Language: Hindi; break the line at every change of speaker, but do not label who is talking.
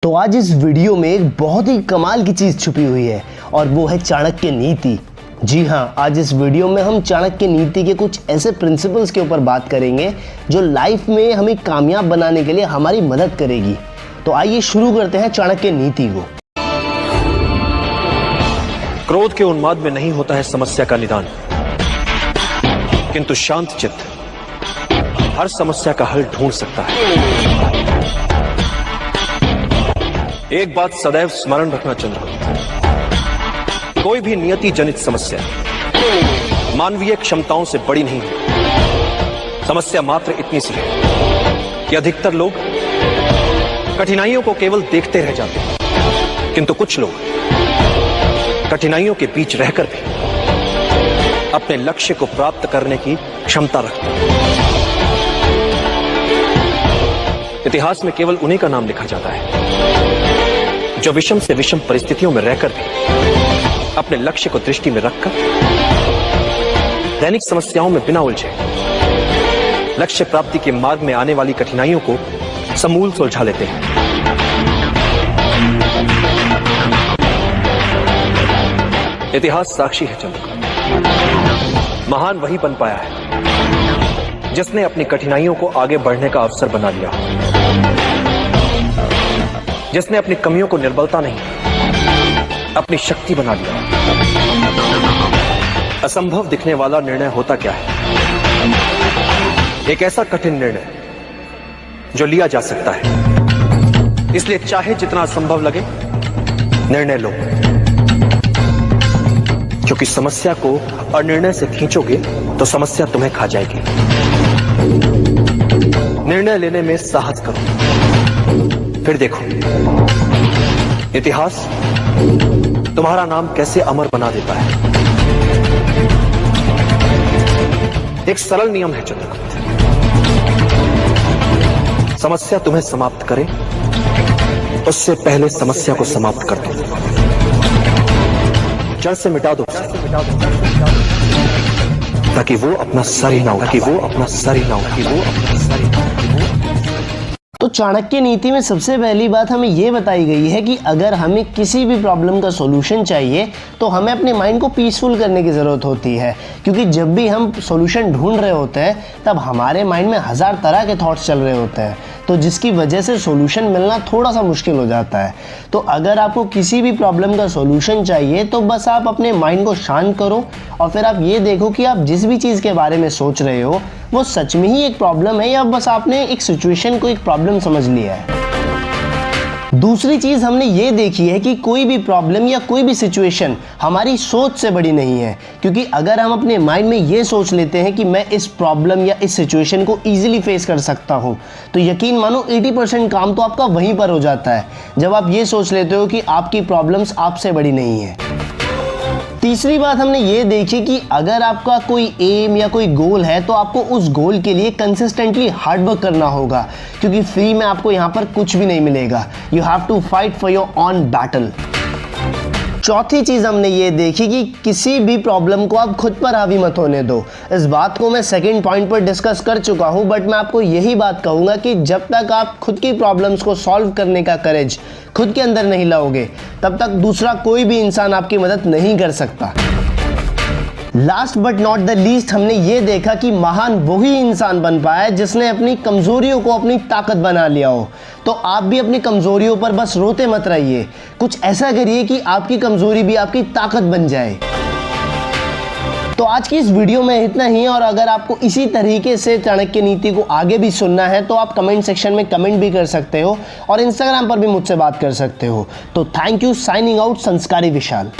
तो आज इस वीडियो में एक बहुत ही कमाल की चीज छुपी हुई है और वो है चाणक्य नीति। जी हाँ, आज इस वीडियो में हम चाणक्य नीति के कुछ ऐसे प्रिंसिपल्स के ऊपर बात करेंगे जो लाइफ में हमें कामयाब बनाने के लिए हमारी मदद करेगी। तो आइए शुरू करते हैं चाणक्य नीति को।
क्रोध के उन्माद में नहीं होता है समस्या का निदान, किंतु शांत चित्त हर समस्या का हल ढूंढ सकता है। एक बात सदैव स्मरण रखना चंद्रगुप्त, कोई भी नियति जनित समस्या मानवीय क्षमताओं से बड़ी नहीं है। समस्या मात्र इतनी सी है कि अधिकतर लोग कठिनाइयों को केवल देखते रह जाते हैं, किंतु कुछ लोग कठिनाइयों के बीच रहकर भी अपने लक्ष्य को प्राप्त करने की क्षमता रखते हैं। इतिहास में केवल उन्हीं का नाम लिखा जाता है जो विषम से विषम परिस्थितियों में रहकर भी अपने लक्ष्य को दृष्टि में रखकर दैनिक समस्याओं में बिना उलझे लक्ष्य प्राप्ति के मार्ग में आने वाली कठिनाइयों को समूल सुलझा लेते हैं। इतिहास साक्षी है चंद्रगुप्त, महान वही बन पाया है जिसने अपनी कठिनाइयों को आगे बढ़ने का अवसर बना लिया, जिसने अपनी कमियों को निर्बलता नहीं अपनी शक्ति बना लिया। असंभव दिखने वाला निर्णय होता क्या है? एक ऐसा कठिन निर्णय जो लिया जा सकता है। इसलिए चाहे जितना असंभव लगे, निर्णय लो, क्योंकि समस्या को अनिर्णय से खींचोगे तो समस्या तुम्हें खा जाएगी। निर्णय लेने में साहस करो, फिर देखो इतिहास तुम्हारा नाम कैसे अमर बना देता है। एक सरल नियम है चंद्रगुप्त, समस्या तुम्हें समाप्त करे उससे पहले समस्या को समाप्त कर दो, जड़ से मिटा दो, ताकि वो अपना सर ही ना हो।
तो चाणक्य नीति में सबसे पहली बात हमें यह बताई गई है कि अगर हमें किसी भी प्रॉब्लम का सॉल्यूशन चाहिए तो हमें अपने माइंड को पीसफुल करने की ज़रूरत होती है, क्योंकि जब भी हम सॉल्यूशन ढूंढ रहे होते हैं तब हमारे माइंड में हज़ार तरह के थॉट्स चल रहे होते हैं, तो जिसकी वजह से सॉल्यूशन मिलना थोड़ा सा मुश्किल हो जाता है। तो अगर आपको किसी भी प्रॉब्लम का सॉल्यूशन चाहिए तो बस आप अपने माइंड को शांत करो और फिर आप ये देखो कि आप जिस भी चीज़ के बारे में सोच रहे हो वो सच में ही एक प्रॉब्लम है या बस आपने एक सिचुएशन को एक प्रॉब्लम समझ लिया है। दूसरी चीज़ हमने ये देखी है कि कोई भी प्रॉब्लम या कोई भी सिचुएशन हमारी सोच से बड़ी नहीं है, क्योंकि अगर हम अपने माइंड में ये सोच लेते हैं कि मैं इस प्रॉब्लम या इस सिचुएशन को ईजिली फेस कर सकता हूँ, तो यकीन मानो 80% काम तो आपका वहीं पर हो जाता है जब आप ये सोच लेते हो कि आपकी प्रॉब्लम्स आपसे बड़ी नहीं है। तीसरी बात हमने ये देखी कि अगर आपका कोई एम या कोई गोल है तो आपको उस गोल के लिए कंसिस्टेंटली हार्ड वर्क करना होगा, क्योंकि फ्री में आपको यहाँ पर कुछ भी नहीं मिलेगा। You have to fight for your own battle. चौथी चीज़ हमने ये देखी कि किसी भी प्रॉब्लम को आप खुद पर हावी मत होने दो। इस बात को मैं सेकंड पॉइंट पर डिस्कस कर चुका हूँ, बट मैं आपको यही बात कहूँगा कि जब तक आप खुद की प्रॉब्लम्स को सॉल्व करने का करेज खुद के अंदर नहीं लाओगे तब तक दूसरा कोई भी इंसान आपकी मदद नहीं कर सकता। Last but not the least हमने ये देखा कि महान वही इंसान बन पाया जिसने अपनी कमजोरियों को अपनी ताकत बना लिया हो। तो आप भी अपनी कमजोरियों पर बस रोते मत रहिए, कुछ ऐसा करिए कि आपकी कमजोरी भी आपकी ताकत बन जाए। तो आज की इस वीडियो में इतना ही, और अगर आपको इसी तरीके से चाणक्य नीति को आगे भी सुनना है तो आप कमेंट सेक्शन में कमेंट भी कर सकते हो और इंस्टाग्राम पर भी मुझसे बात कर सकते हो। तो थैंक यू। साइनिंग आउट, संस्कारी विशाल।